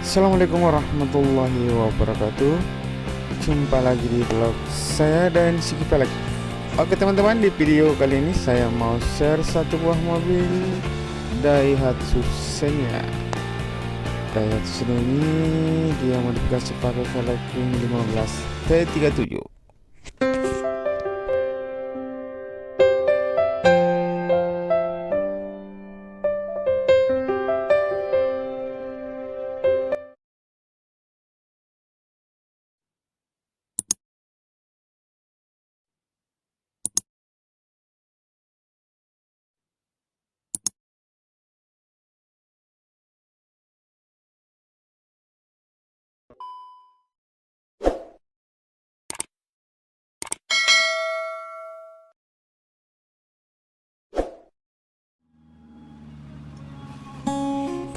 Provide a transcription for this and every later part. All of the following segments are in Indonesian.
Assalamualaikum warahmatullahi wabarakatuh. Jumpa lagi di vlog saya dan Siki Pelek. Oke teman-teman, di video kali ini saya mau share satu buah mobil Daihatsu Xenia. Daihatsu Xenia ini dia modifikasi pakai velg ring 15 T37.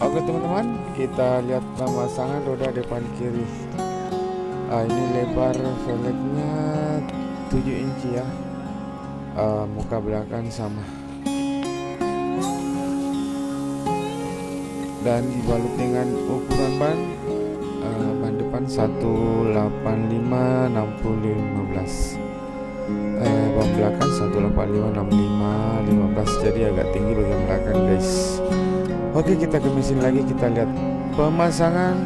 Oke teman-teman, kita lihat pemasangan roda depan kiri. Ini lebar velgnya 7 inci ya. Muka belakang sama. Dan dibalut dengan ukuran ban depan 185/60/15. Ban belakang 185/65/15. Jadi agak tinggi bagian belakang guys. Oke, kita ke mesin lagi, kita lihat pemasangan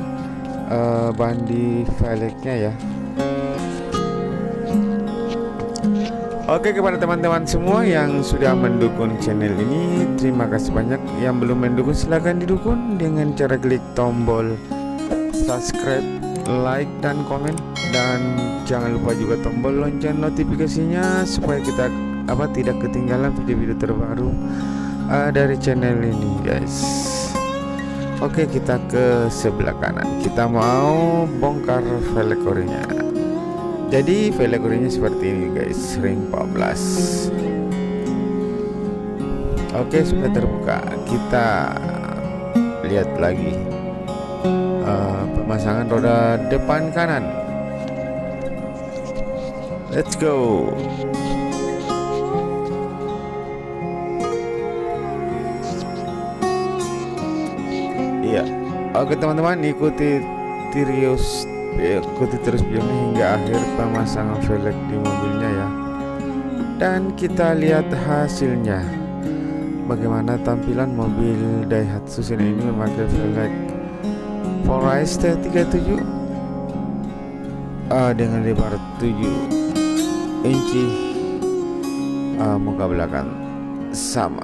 ban di velgnya ya. Oke, kepada teman-teman semua yang sudah mendukung channel ini, terima kasih banyak. Yang belum mendukung silahkan didukung dengan cara klik tombol subscribe, like, dan komen. Dan jangan lupa juga tombol lonceng notifikasinya supaya kita tidak ketinggalan video-video terbaru dari channel ini guys. Oke, kita ke sebelah kanan, kita mau bongkar velg orinya. Jadi velg orinya seperti ini guys, ring 14. Oke, sudah terbuka. Kita lihat lagi pemasangan roda depan kanan. Let's go. Iya. Oke teman-teman, ikuti terus videonya hingga akhir pemasangan velg di mobilnya ya. Dan kita lihat hasilnya. Bagaimana tampilan mobil Daihatsu Xenia ini memakai velg 4RS T37 dengan lebar 7 inci, muka belakang sama.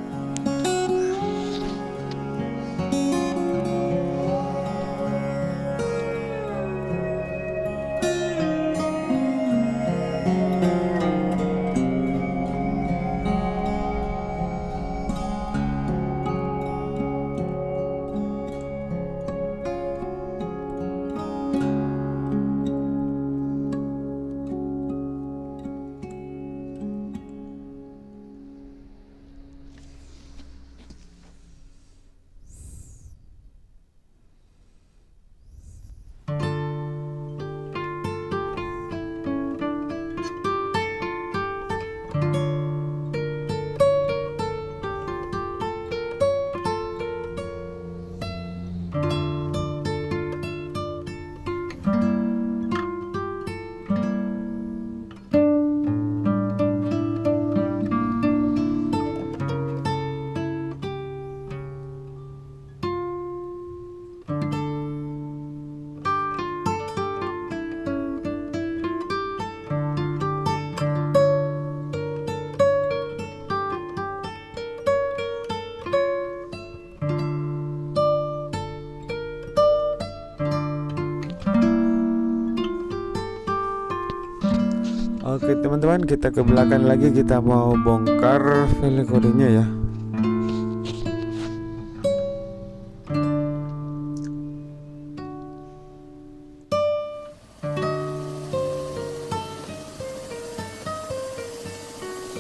Oke teman-teman, kita ke belakang lagi, kita mau bongkar velg orinya ya.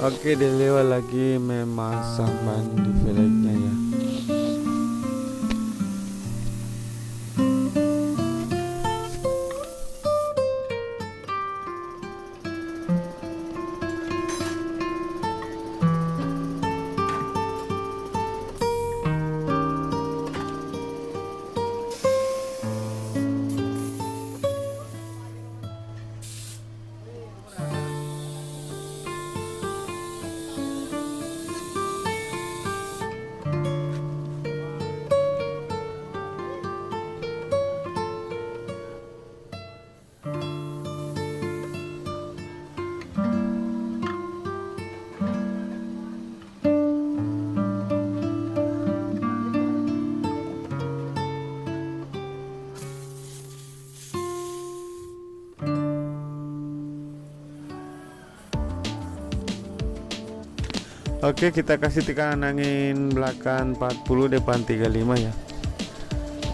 Oke, Delewa lagi memasang ban di velgnya ya. Oke, kita kasih tekanan angin belakang 40, depan 35 ya.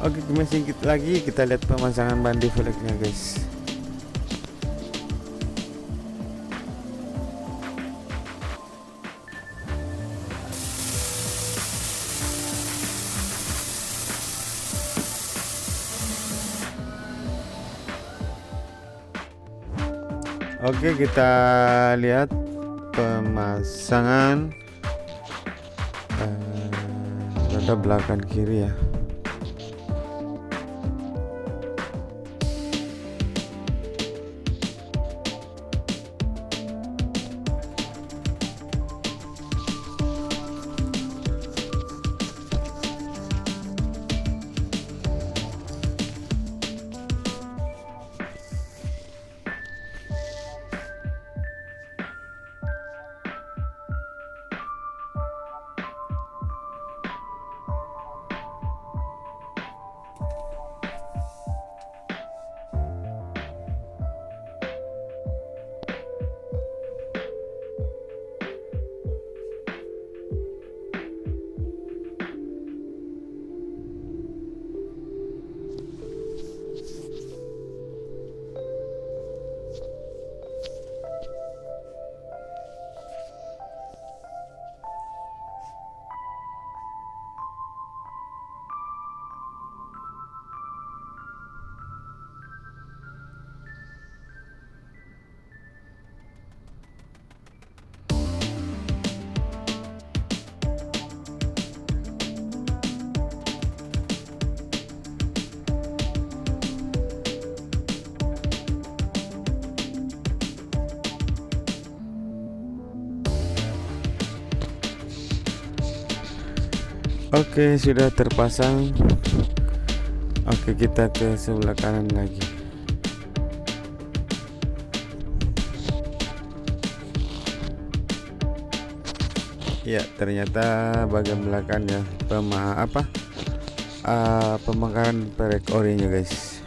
Oke, sedikit lagi kita lihat pemasangan ban deflectnya guys. Oke, kita lihat pemasangan roda belakang kiri ya. Oke, sudah terpasang. Oke, kita ke sebelah kanan lagi. Ya, ternyata bagian belakangnya pemekaran perek orinya guys.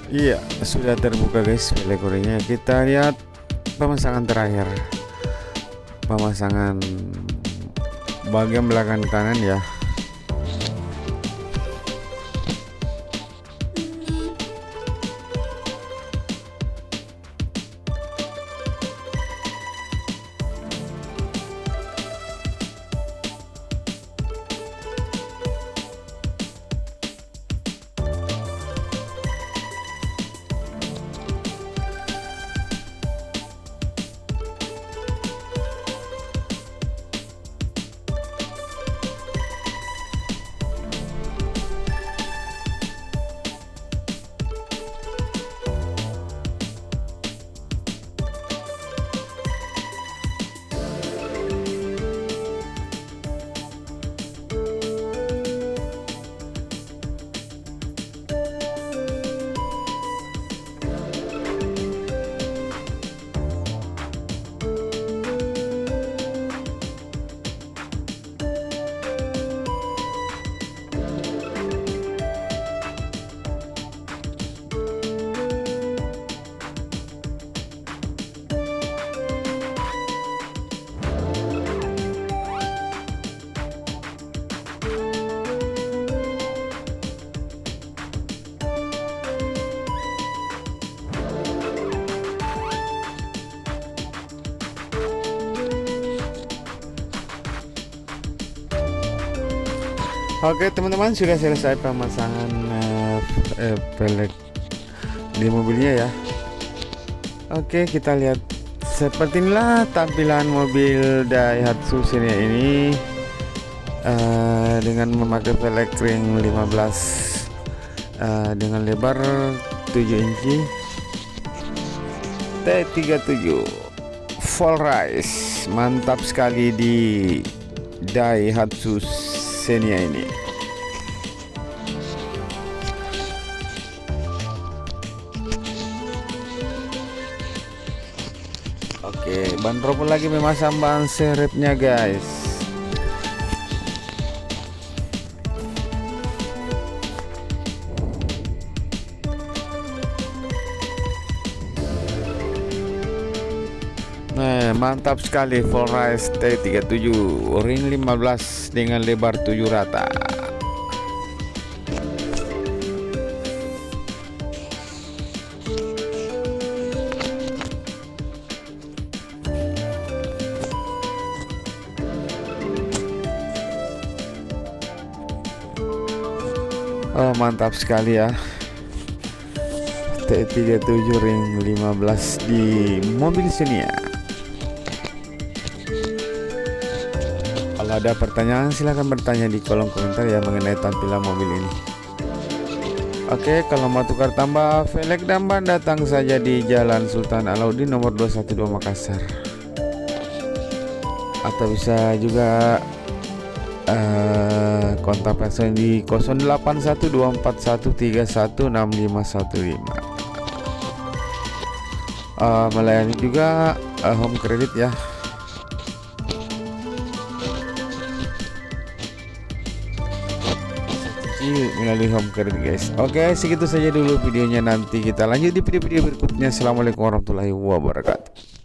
Iya, sudah terbuka guys velg orinya. Kita lihat pemasangan terakhir, pemasangan bagian belakang kanan ya. Oke teman-teman, sudah selesai pemasangan velg di mobilnya ya. Oke, kita lihat seperti inilah tampilan mobil Daihatsu Xenia ini dengan memakai velg ring 15 dengan lebar 7 inci T37 full rice, mantap sekali di Daihatsu Xenia ini. Oke, ban robot lagi memasang ban serepnya guys. Nah, mantap sekali full rice T37 ring 15 dengan lebar 7 rata. Oh, mantap sekali ya. T37 ring 15 di mobil Xenia. Kalau ada pertanyaan silahkan bertanya di kolom komentar ya mengenai tampilan mobil ini. Oke, kalau mau tukar tambah velg dan ban datang saja di Jalan Sultan Alauddin nomor 212 Makassar. Atau bisa juga kontak person di 081241316515. Melayani juga home credit ya. Melalui home credit guys. Oke, segitu saja dulu videonya, nanti kita lanjut di video-video berikutnya. Assalamualaikum warahmatullahi wabarakatuh.